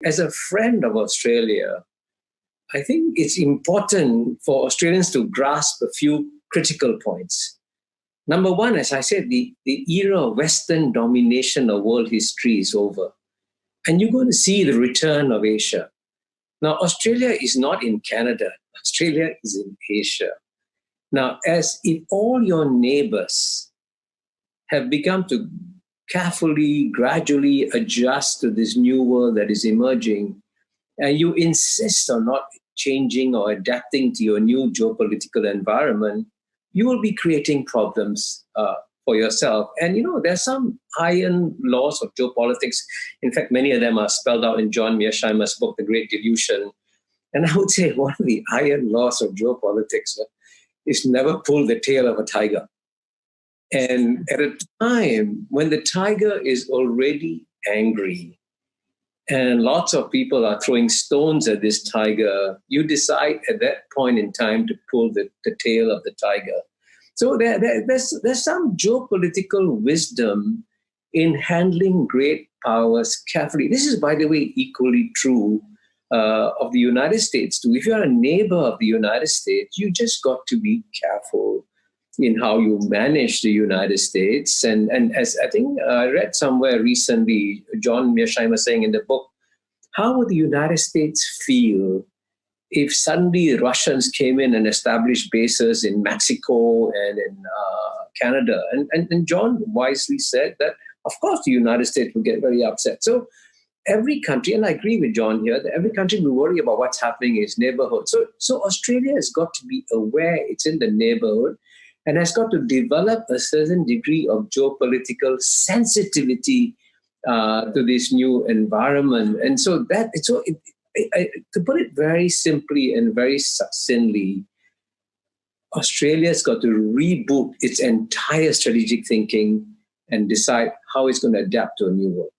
as a friend of Australia, I think it's important for Australians to grasp a few critical points. Number one, as I said, the era of Western domination of world history is over. And you're going to see the return of Asia. Now, Australia is not in Canada. Australia is in Asia. Now, as if all your neighbors have begun to carefully, gradually adjust to this new world that is emerging, and you insist on not changing or adapting to your new geopolitical environment, you will be creating problems for yourself. And, there's some iron laws of geopolitics. In fact, many of them are spelled out in John Mearsheimer's book, The Great Delusion. And I would say one of the iron laws of geopolitics is never pull the tail of a tiger. And at a time when the tiger is already angry and lots of people are throwing stones at this tiger, you decide at that point in time to pull the tail of the tiger. So there's some geopolitical wisdom in handling great powers carefully. This is, by the way, equally true of the United States too. If you're a neighbor of the United States, you just got to be careful in how you manage the United States. And as I think I read somewhere recently, John Mearsheimer saying in the book, how would the United States feel if suddenly the Russians came in and established bases in Mexico and in Canada? And John wisely said that, of course, the United States would get very upset. So every country, and I agree with John here, that every country will worry about what's happening in its neighborhood. So Australia has got to be aware it's in the neighborhood and has got to develop a certain degree of geopolitical sensitivity to this new environment. And so to put it very simply and very succinctly, Australia's got to reboot its entire strategic thinking and decide how it's going to adapt to a new world.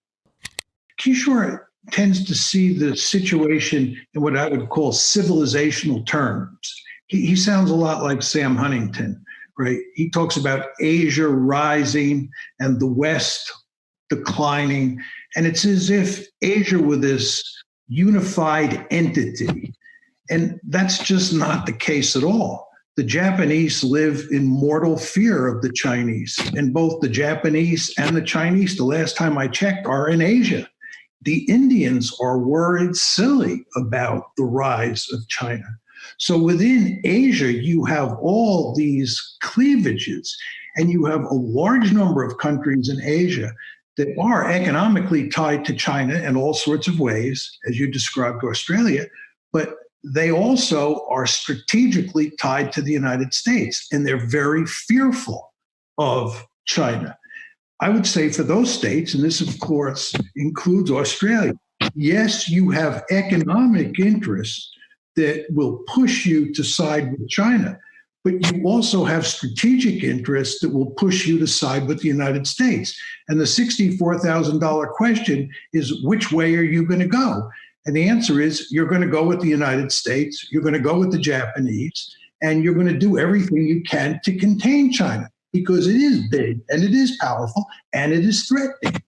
Kishore tends to see the situation in what I would call civilizational terms. He sounds a lot like Sam Huntington, right? He talks about Asia rising and the West declining. And it's as if Asia were this unified entity. And that's just not the case at all. The Japanese live in mortal fear of the Chinese. And both the Japanese and the Chinese, the last time I checked, are in Asia. The Indians are worried silly about the rise of China. So within Asia, you have all these cleavages, and you have a large number of countries in Asia that are economically tied to China in all sorts of ways, as you described to Australia, but they also are strategically tied to the United States, and they're very fearful of China. I would say for those states, and this, of course, includes Australia, yes, you have economic interests that will push you to side with China, but you also have strategic interests that will push you to side with the United States. And the $64,000 question is, which way are you going to go? And the answer is, you're going to go with the United States, you're going to go with the Japanese, and you're going to do everything you can to contain China, because it is big and it is powerful and it is threatening.